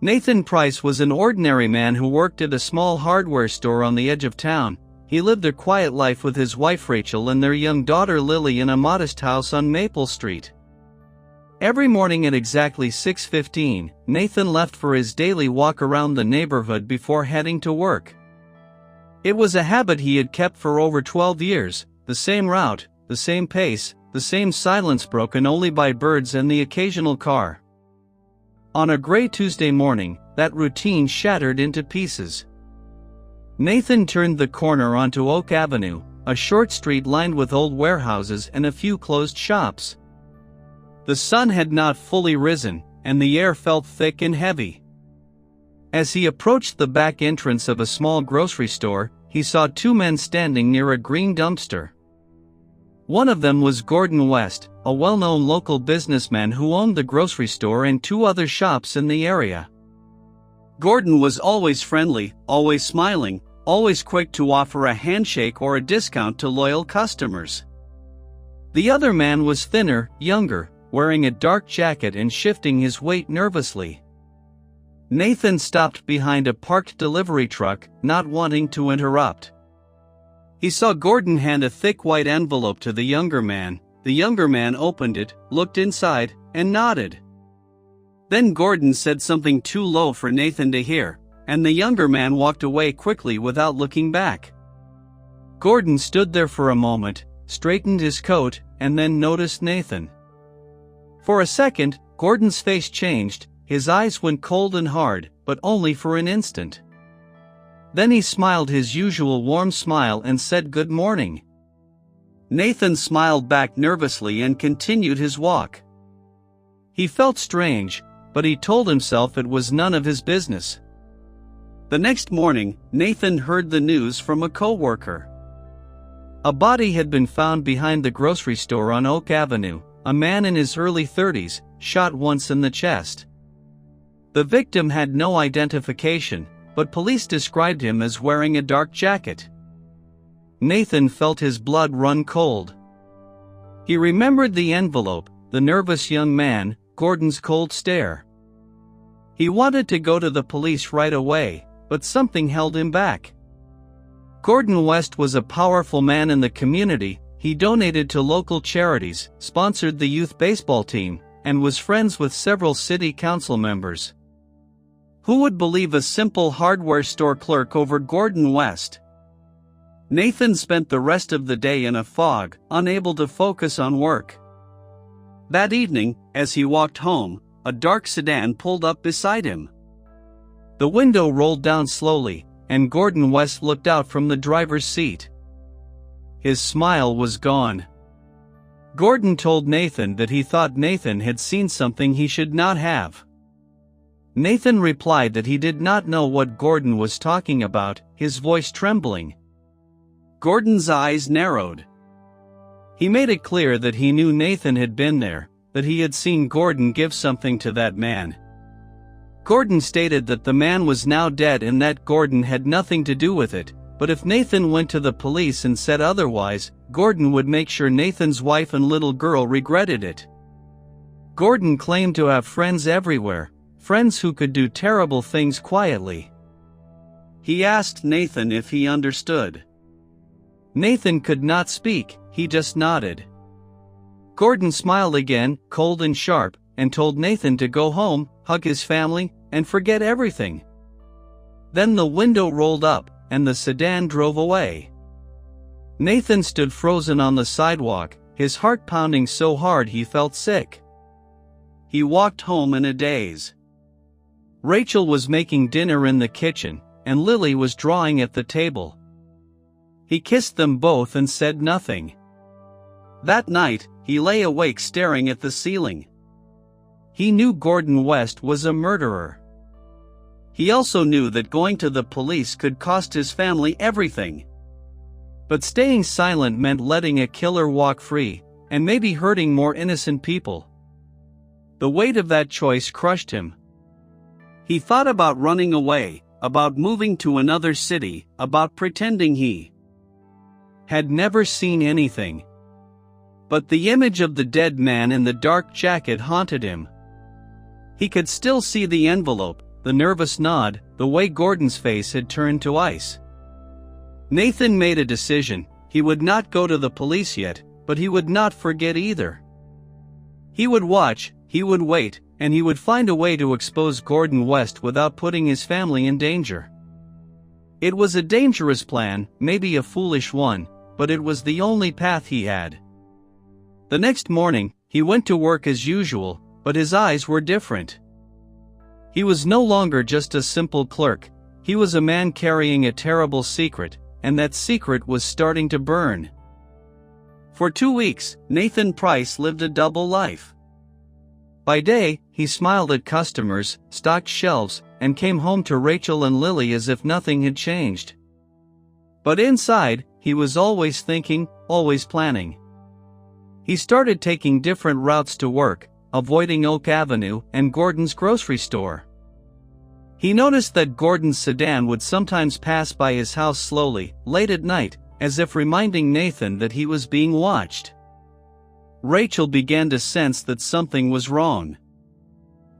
Nathan Price was an ordinary man who worked at a small hardware store on the edge of town. He lived a quiet life with his wife Rachel and their young daughter Lily in a modest house on Maple Street. Every morning at exactly 6:15, Nathan left for his daily walk around the neighborhood before heading to work. It was a habit he had kept for over 12 years, the same route, the same pace, the same silence broken only by birds and the occasional car. On a gray Tuesday morning, that routine shattered into pieces. Nathan turned the corner onto Oak Avenue, a short street lined with old warehouses and a few closed shops. The sun had not fully risen, and the air felt thick and heavy. As he approached the back entrance of a small grocery store, he saw two men standing near a green dumpster. One of them was Gordon West, a well-known local businessman who owned the grocery store and two other shops in the area. Gordon was always friendly, always smiling, always quick to offer a handshake or a discount to loyal customers. The other man was thinner, younger, wearing a dark jacket and shifting his weight nervously. Nathan stopped behind a parked delivery truck, not wanting to interrupt. He saw Gordon hand a thick white envelope to the younger man. The younger man opened it, looked inside, and nodded. Then Gordon said something too low for Nathan to hear, and the younger man walked away quickly without looking back. Gordon stood there for a moment, straightened his coat, and then noticed Nathan. For a second, Gordon's face changed, his eyes went cold and hard, but only for an instant. Then he smiled his usual warm smile and said good morning. Nathan smiled back nervously and continued his walk. He felt strange, but he told himself it was none of his business. The next morning, Nathan heard the news from a coworker. A body had been found behind the grocery store on Oak Avenue, a man in his early 30s, shot once in the chest. The victim had no identification, but police described him as wearing a dark jacket. Nathan felt his blood run cold. He remembered the envelope, the nervous young man, Gordon's cold stare. He wanted to go to the police right away, but something held him back. Gordon West was a powerful man in the community. He donated to local charities, sponsored the youth baseball team, and was friends with several city council members. Who would believe a simple hardware store clerk over Gordon West? Nathan spent the rest of the day in a fog, unable to focus on work. That evening, as he walked home, a dark sedan pulled up beside him. The window rolled down slowly, and Gordon West looked out from the driver's seat. His smile was gone. Gordon told Nathan that he thought Nathan had seen something he should not have. Nathan replied that he did not know what Gordon was talking about, his voice trembling. Gordon's eyes narrowed. He made it clear that he knew Nathan had been there, that he had seen Gordon give something to that man. Gordon stated that the man was now dead and that Gordon had nothing to do with it, but if Nathan went to the police and said otherwise, Gordon would make sure Nathan's wife and little girl regretted it. Gordon claimed to have friends everywhere, friends who could do terrible things quietly. He asked Nathan if he understood. Nathan could not speak, he just nodded. Gordon smiled again, cold and sharp, and told Nathan to go home, hug his family, and forget everything. Then the window rolled up, and the sedan drove away. Nathan stood frozen on the sidewalk, his heart pounding so hard he felt sick. He walked home in a daze. Rachel was making dinner in the kitchen, and Lily was drawing at the table. He kissed them both and said nothing. That night, he lay awake staring at the ceiling. He knew Gordon West was a murderer. He also knew that going to the police could cost his family everything. But staying silent meant letting a killer walk free, and maybe hurting more innocent people. The weight of that choice crushed him. He thought about running away, about moving to another city, about pretending he had never seen anything. But the image of the dead man in the dark jacket haunted him. He could still see the envelope, the nervous nod, the way Gordon's face had turned to ice. Nathan made a decision. He would not go to the police yet, but he would not forget either. He would watch, he would wait, and he would find a way to expose Gordon West without putting his family in danger. It was a dangerous plan, maybe a foolish one, but it was the only path he had. The next morning, he went to work as usual, but his eyes were different. He was no longer just a simple clerk. He was a man carrying a terrible secret, and that secret was starting to burn. For 2 weeks, Nathan Price lived a double life. By day, he smiled at customers, stocked shelves, and came home to Rachel and Lily as if nothing had changed. But inside, he was always thinking, always planning. He started taking different routes to work, avoiding Oak Avenue and Gordon's grocery store. He noticed that Gordon's sedan would sometimes pass by his house slowly, late at night, as if reminding Nathan that he was being watched. Rachel began to sense that something was wrong.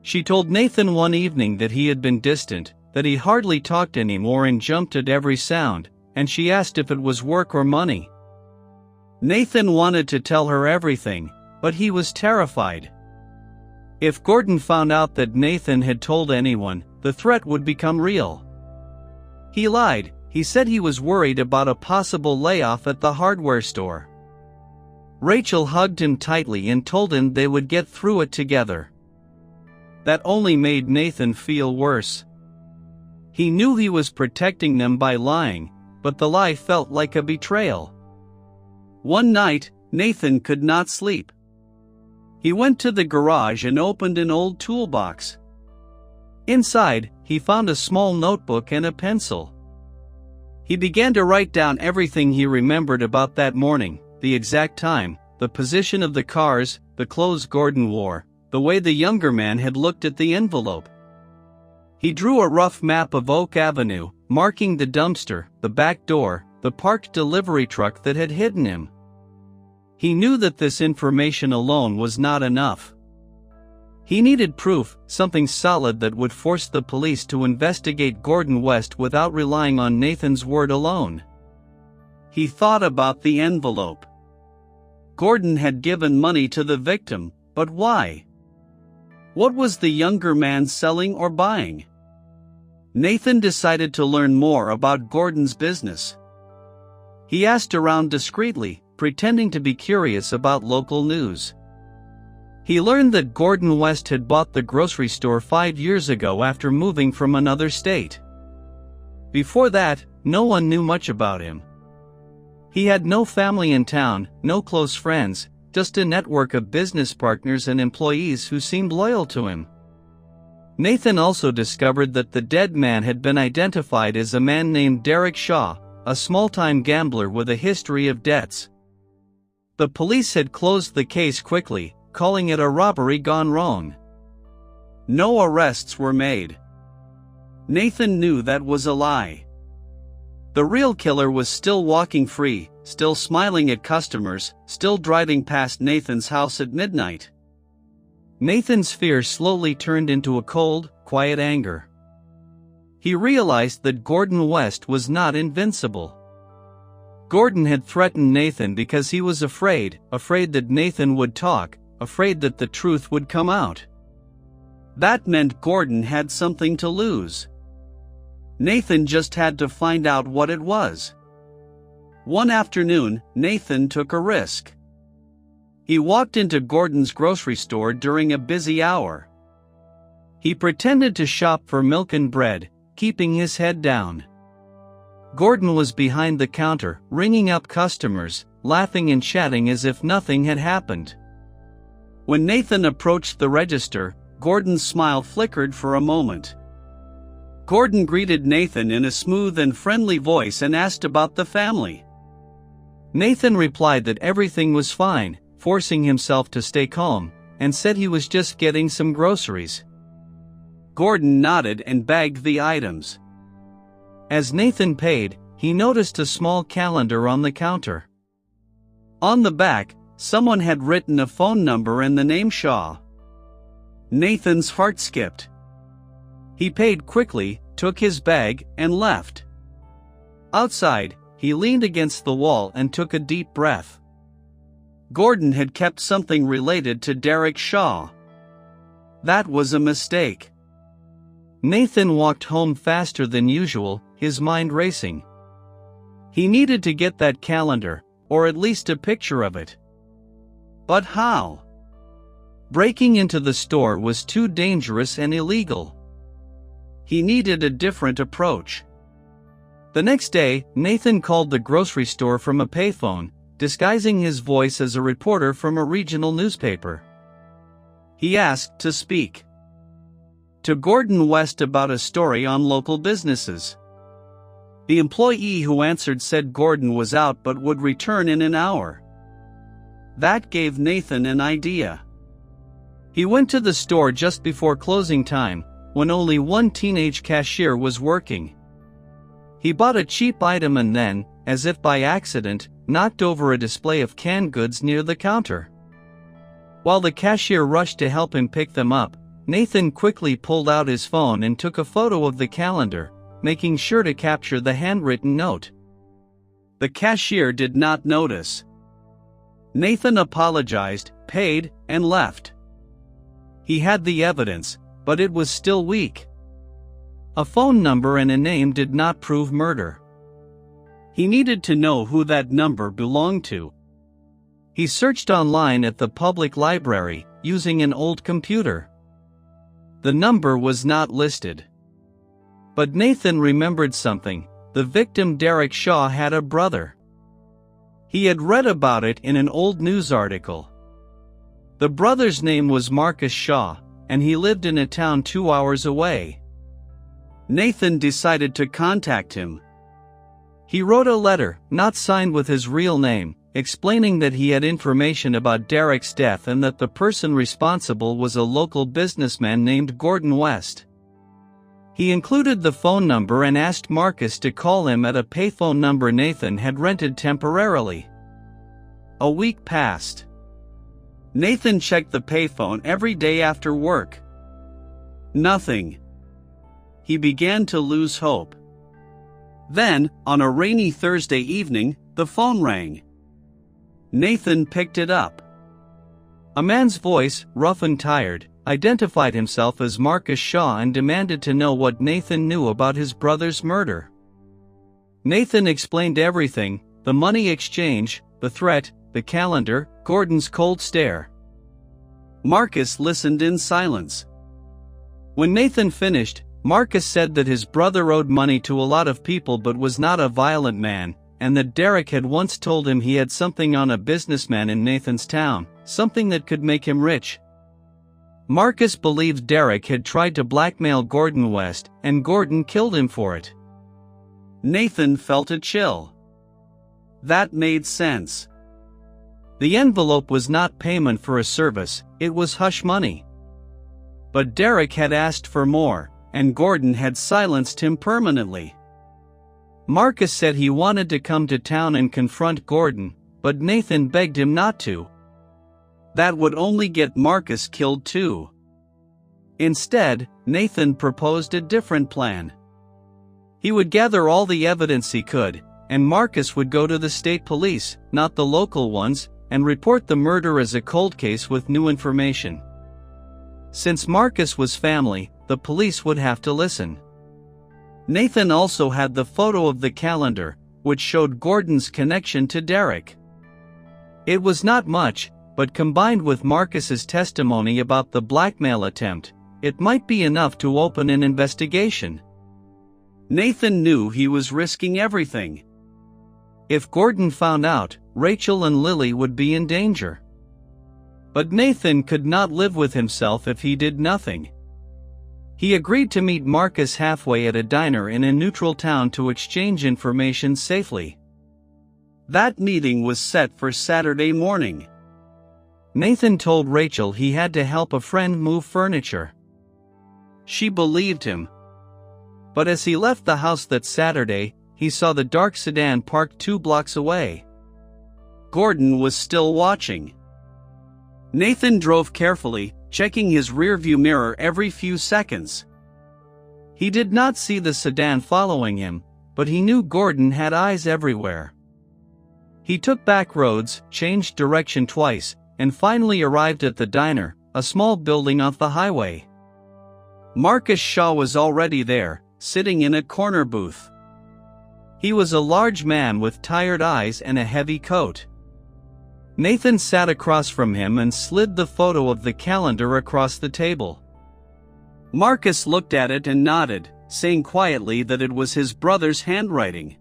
She told Nathan one evening that he had been distant, that he hardly talked anymore and jumped at every sound, and she asked if it was work or money. Nathan wanted to tell her everything, but he was terrified. If Gordon found out that Nathan had told anyone, the threat would become real. He lied. He said he was worried about a possible layoff at the hardware store. Rachel hugged him tightly and told him they would get through it together. That only made Nathan feel worse. He knew he was protecting them by lying, but the lie felt like a betrayal. One night, Nathan could not sleep. He went to the garage and opened an old toolbox. Inside, he found a small notebook and a pencil. He began to write down everything he remembered about that morning, the exact time, the position of the cars, the clothes Gordon wore, the way the younger man had looked at the envelope. He drew a rough map of Oak Avenue, marking the dumpster, the back door, the parked delivery truck that had hidden him. He knew that this information alone was not enough. He needed proof, something solid that would force the police to investigate Gordon West without relying on Nathan's word alone. He thought about the envelope. Gordon had given money to the victim, but why? What was the younger man selling or buying? Nathan decided to learn more about Gordon's business. He asked around discreetly, pretending to be curious about local news. He learned that Gordon West had bought the grocery store 5 years ago after moving from another state. Before that, no one knew much about him. He had no family in town, no close friends, just a network of business partners and employees who seemed loyal to him. Nathan also discovered that the dead man had been identified as a man named Derek Shaw, a small-time gambler with a history of debts. The police had closed the case quickly, calling it a robbery gone wrong. No arrests were made. Nathan knew that was a lie. The real killer was still walking free, still smiling at customers, still driving past Nathan's house at midnight. Nathan's fear slowly turned into a cold, quiet anger. He realized that Gordon West was not invincible. Gordon had threatened Nathan because he was afraid that Nathan would talk, afraid that the truth would come out. That meant Gordon had something to lose. Nathan just had to find out what it was. One afternoon, Nathan took a risk. He walked into Gordon's grocery store during a busy hour. He pretended to shop for milk and bread, keeping his head down. Gordon was behind the counter, ringing up customers, laughing and chatting as if nothing had happened. When Nathan approached the register, Gordon's smile flickered for a moment. Gordon greeted Nathan in a smooth and friendly voice and asked about the family. Nathan replied that everything was fine, forcing himself to stay calm, and said he was just getting some groceries. Gordon nodded and bagged the items. As Nathan paid, he noticed a small calendar on the counter. On the back, someone had written a phone number and the name Shaw. Nathan's heart skipped. He paid quickly, took his bag, and left. Outside, he leaned against the wall and took a deep breath. Gordon had kept something related to Derek Shaw. That was a mistake. Nathan walked home faster than usual, his mind racing. He needed to get that calendar, or at least a picture of it. But how? Breaking into the store was too dangerous and illegal. He needed a different approach. The next day, Nathan called the grocery store from a payphone, disguising his voice as a reporter from a regional newspaper. He asked to speak to Gordon West about a story on local businesses. The employee who answered said Gordon was out but would return in an hour. That gave Nathan an idea. He went to the store just before closing time, when only one teenage cashier was working. He bought a cheap item and then, as if by accident, knocked over a display of canned goods near the counter. While the cashier rushed to help him pick them up, Nathan quickly pulled out his phone and took a photo of the calendar, making sure to capture the handwritten note. The cashier did not notice. Nathan apologized, paid, and left. He had the evidence, but it was still weak. A phone number and a name did not prove murder. He needed to know who that number belonged to. He searched online at the public library, using an old computer. The number was not listed. But Nathan remembered something. The victim Derek Shaw had a brother. He had read about it in an old news article. The brother's name was Marcus Shaw, and he lived in a town 2 hours away. Nathan decided to contact him. He wrote a letter, not signed with his real name, explaining that he had information about Derek's death and that the person responsible was a local businessman named Gordon West. He included the phone number and asked Marcus to call him at a payphone number Nathan had rented temporarily. A week passed. Nathan checked the payphone every day after work. Nothing. He began to lose hope. Then, on a rainy Thursday evening, the phone rang. Nathan picked it up. A man's voice, rough and tired, identified himself as Marcus Shaw and demanded to know what Nathan knew about his brother's murder. Nathan explained everything: the money exchange, the threat, the calendar, Gordon's cold stare. Marcus listened in silence. When Nathan finished, Marcus said that his brother owed money to a lot of people but was not a violent man, and that Derek had once told him he had something on a businessman in Nathan's town, something that could make him rich. Marcus believed Derek had tried to blackmail Gordon West, and Gordon killed him for it. Nathan felt a chill. That made sense. The envelope was not payment for a service, it was hush money. But Derek had asked for more, and Gordon had silenced him permanently. Marcus said he wanted to come to town and confront Gordon, but Nathan begged him not to. That would only get Marcus killed too. Instead, Nathan proposed a different plan. He would gather all the evidence he could, and Marcus would go to the state police, not the local ones, and report the murder as a cold case with new information. Since Marcus was family, the police would have to listen. Nathan also had the photo of the calendar, which showed Gordon's connection to Derek. It was not much, but combined with Marcus's testimony about the blackmail attempt, it might be enough to open an investigation. Nathan knew he was risking everything. If Gordon found out, Rachel and Lily would be in danger. But Nathan could not live with himself if he did nothing. He agreed to meet Marcus halfway at a diner in a neutral town to exchange information safely. That meeting was set for Saturday morning. Nathan told Rachel he had to help a friend move furniture. She believed him. But as he left the house that Saturday, he saw the dark sedan parked 2 blocks away. Gordon was still watching. Nathan drove carefully, checking his rearview mirror every few seconds. He did not see the sedan following him, but he knew Gordon had eyes everywhere. He took back roads, changed direction twice, and finally arrived at the diner, a small building off the highway. Marcus Shaw was already there, sitting in a corner booth. He was a large man with tired eyes and a heavy coat. Nathan sat across from him and slid the photo of the calendar across the table. Marcus looked at it and nodded, saying quietly that it was his brother's handwriting.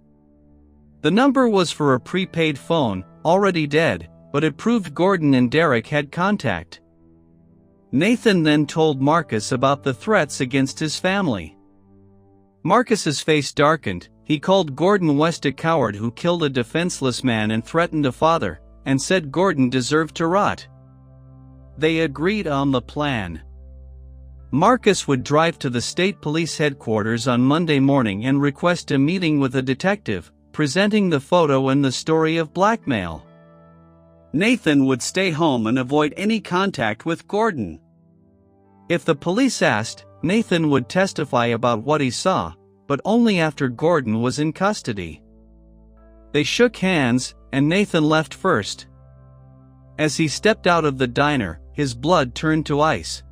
The number was for a prepaid phone, already dead, but it proved Gordon and Derek had contact. Nathan then told Marcus about the threats against his family. Marcus's face darkened. He called Gordon West a coward who killed a defenseless man and threatened a father, and said Gordon deserved to rot. They agreed on the plan. Marcus would drive to the state police headquarters on Monday morning and request a meeting with a detective, presenting the photo and the story of blackmail. Nathan would stay home and avoid any contact with Gordon. If the police asked, Nathan would testify about what he saw, but only after Gordon was in custody. They shook hands, and Nathan left first. As he stepped out of the diner, his blood turned to ice.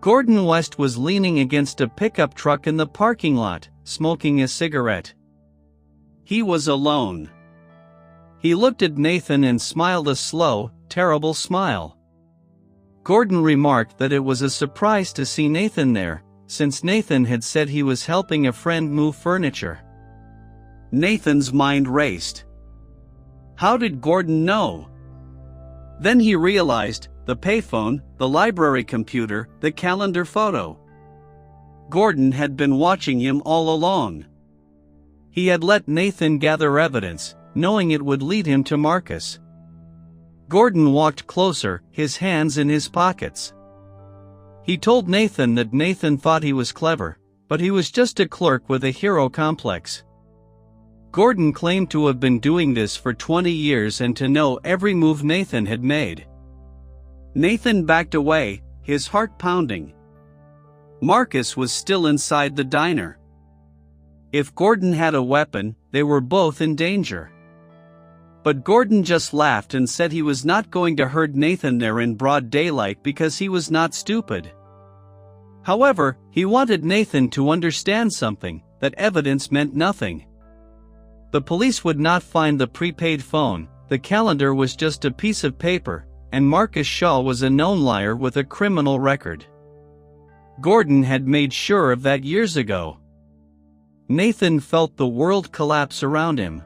Gordon West was leaning against a pickup truck in the parking lot, smoking a cigarette. He was alone. He looked at Nathan and smiled a slow, terrible smile. Gordon remarked that it was a surprise to see Nathan there, since Nathan had said he was helping a friend move furniture. Nathan's mind raced. How did Gordon know? Then he realized, the payphone, the library computer, the calendar photo. Gordon had been watching him all along. He had let Nathan gather evidence, knowing it would lead him to Marcus. Gordon walked closer, his hands in his pockets. He told Nathan that Nathan thought he was clever, but he was just a clerk with a hero complex. Gordon claimed to have been doing this for 20 years and to know every move Nathan had made. Nathan backed away, his heart pounding. Marcus was still inside the diner. If Gordon had a weapon, they were both in danger. But Gordon just laughed and said he was not going to hurt Nathan there in broad daylight because he was not stupid. However, he wanted Nathan to understand something, that evidence meant nothing. The police would not find the prepaid phone, the calendar was just a piece of paper, and Marcus Shaw was a known liar with a criminal record. Gordon had made sure of that years ago. Nathan felt the world collapse around him.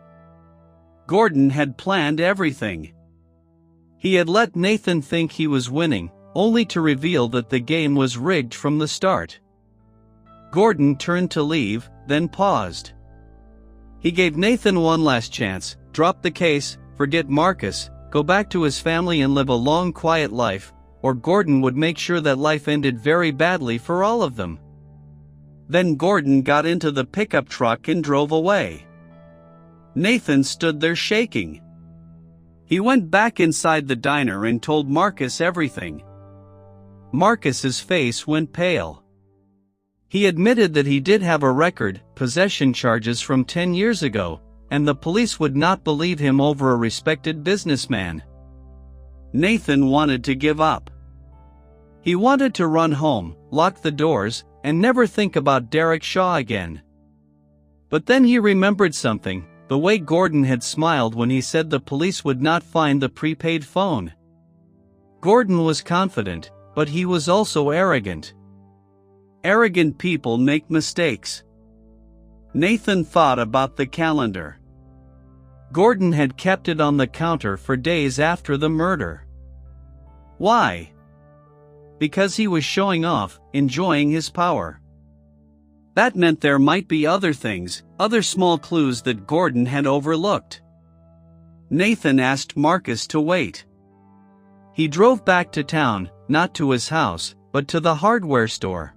Gordon had planned everything. He had let Nathan think he was winning, only to reveal that the game was rigged from the start. Gordon turned to leave, then paused. He gave Nathan one last chance, drop the case, forget Marcus, go back to his family and live a long quiet life, or Gordon would make sure that life ended very badly for all of them. Then Gordon got into the pickup truck and drove away. Nathan stood there shaking. He went back inside the diner and told Marcus everything. Marcus's face went pale. He admitted that he did have a record, possession charges from 10 years ago, and the police would not believe him over a respected businessman. Nathan wanted to give up. He wanted to run home, lock the doors, and never think about Derek Shaw again. But then he remembered something, the way Gordon had smiled when he said the police would not find the prepaid phone. Gordon was confident, but he was also arrogant. Arrogant people make mistakes. Nathan thought about the calendar. Gordon had kept it on the counter for days after the murder. Why? Because he was showing off, enjoying his power. That meant there might be other things, other small clues that Gordon had overlooked. Nathan asked Marcus to wait. He drove back to town, not to his house, but to the hardware store.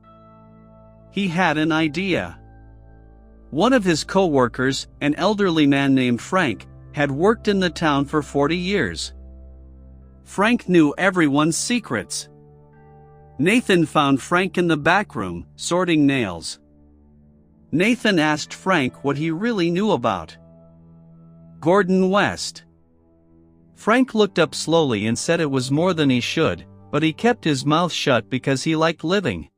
He had an idea. One of his co-workers, an elderly man named Frank, had worked in the town for 40 years. Frank knew everyone's secrets. Nathan found Frank in the back room, sorting nails. Nathan asked Frank what he really knew about Gordon West. Frank looked up slowly and said it was more than he should, but he kept his mouth shut because he liked living.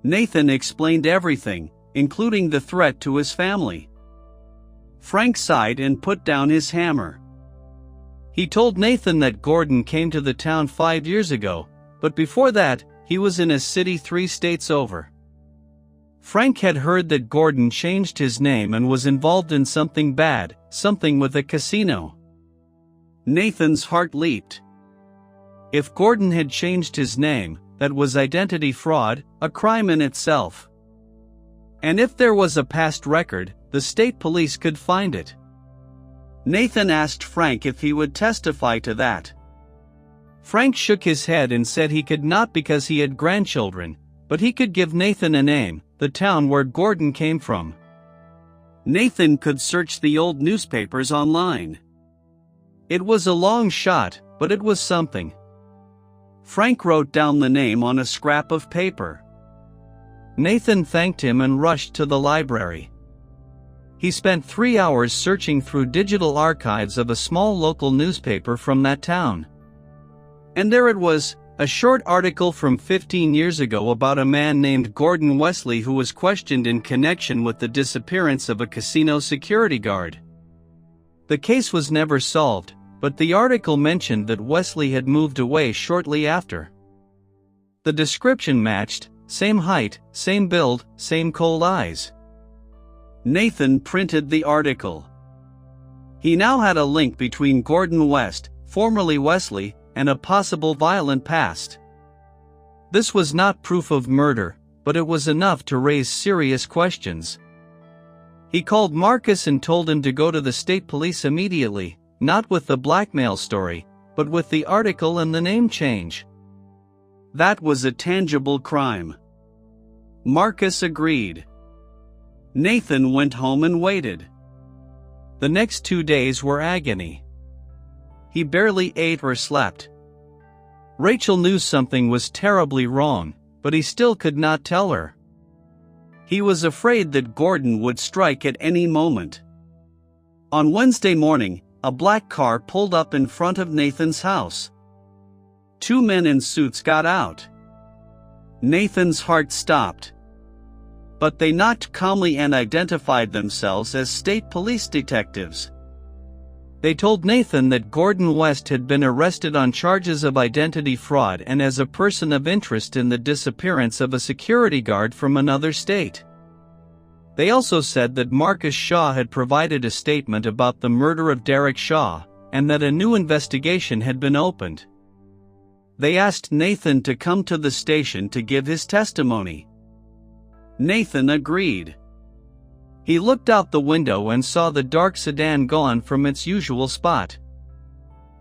Nathan explained everything, including the threat to his family. Frank sighed and put down his hammer. He told Nathan that Gordon came to the town 5 years ago, but before that, he was in a city 3 states over. Frank had heard that Gordon changed his name and was involved in something bad, something with a casino. Nathan's heart leaped. If Gordon had changed his name, that was identity fraud, a crime in itself. And if there was a past record, the state police could find it. Nathan asked Frank if he would testify to that. Frank shook his head and said he could not because he had grandchildren, but he could give Nathan a name, the town where Gordon came from. Nathan could search the old newspapers online. It was a long shot, but it was something. Frank wrote down the name on a scrap of paper. Nathan thanked him and rushed to the library. He spent 3 hours searching through digital archives of a small local newspaper from that town. And there it was, a short article from 15 years ago about a man named Gordon Wesley who was questioned in connection with the disappearance of a casino security guard. The case was never solved, but the article mentioned that Wesley had moved away shortly after. The description matched: same height, same build, same cold eyes. Nathan printed the article. He now had a link between Gordon West, formerly Wesley, and a possible violent past. This was not proof of murder, but it was enough to raise serious questions. He called Marcus and told him to go to the state police immediately, not with the blackmail story, but with the article and the name change. That was a tangible crime. Marcus agreed. Nathan went home and waited. The next 2 days were agony. He barely ate or slept. Rachel knew something was terribly wrong, but he still could not tell her. He was afraid that Gordon would strike at any moment. On Wednesday morning, a black car pulled up in front of Nathan's house. 2 men in suits got out. Nathan's heart stopped. But they knocked calmly and identified themselves as state police detectives. They told Nathan that Gordon West had been arrested on charges of identity fraud and as a person of interest in the disappearance of a security guard from another state. They also said that Marcus Shaw had provided a statement about the murder of Derek Shaw, and that a new investigation had been opened. They asked Nathan to come to the station to give his testimony. Nathan agreed. He looked out the window and saw the dark sedan gone from its usual spot.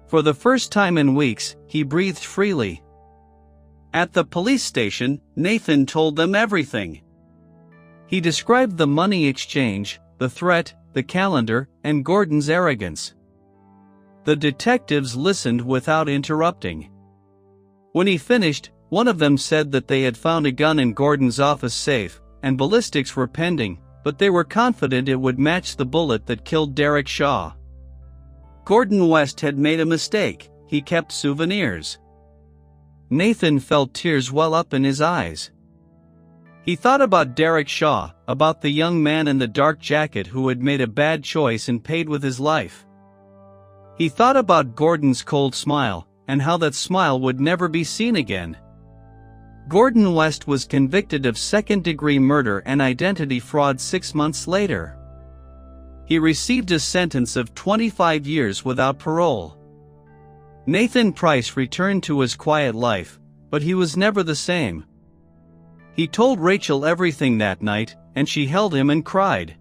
For the first time in weeks, he breathed freely. At the police station, Nathan told them everything. He described the money exchange, the threat, the calendar, and Gordon's arrogance. The detectives listened without interrupting. When he finished, one of them said that they had found a gun in Gordon's office safe, and ballistics were pending, but they were confident it would match the bullet that killed Derek Shaw. Gordon West had made a mistake. He kept souvenirs. Nathan felt tears well up in his eyes. He thought about Derek Shaw, about the young man in the dark jacket who had made a bad choice and paid with his life. He thought about Gordon's cold smile, and how that smile would never be seen again. Gordon West was convicted of second-degree murder and identity fraud 6 months later. He received a sentence of 25 years without parole. Nathan Price returned to his quiet life, but he was never the same. He told Rachel everything that night, and she held him and cried.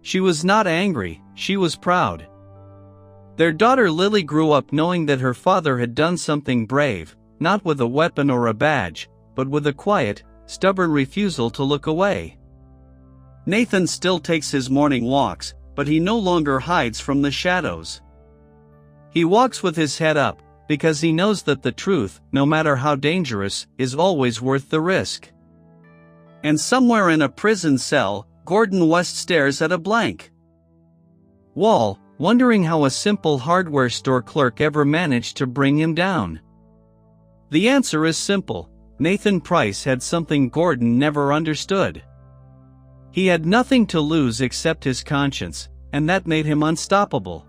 She was not angry, she was proud. Their daughter Lily grew up knowing that her father had done something brave, not with a weapon or a badge, but with a quiet, stubborn refusal to look away. Nathan still takes his morning walks, but he no longer hides from the shadows. He walks with his head up, because he knows that the truth, no matter how dangerous, is always worth the risk. And somewhere in a prison cell, Gordon West stares at a blank wall, wondering how a simple hardware store clerk ever managed to bring him down. The answer is simple: Nathan Price had something Gordon never understood. He had nothing to lose except his conscience, and that made him unstoppable.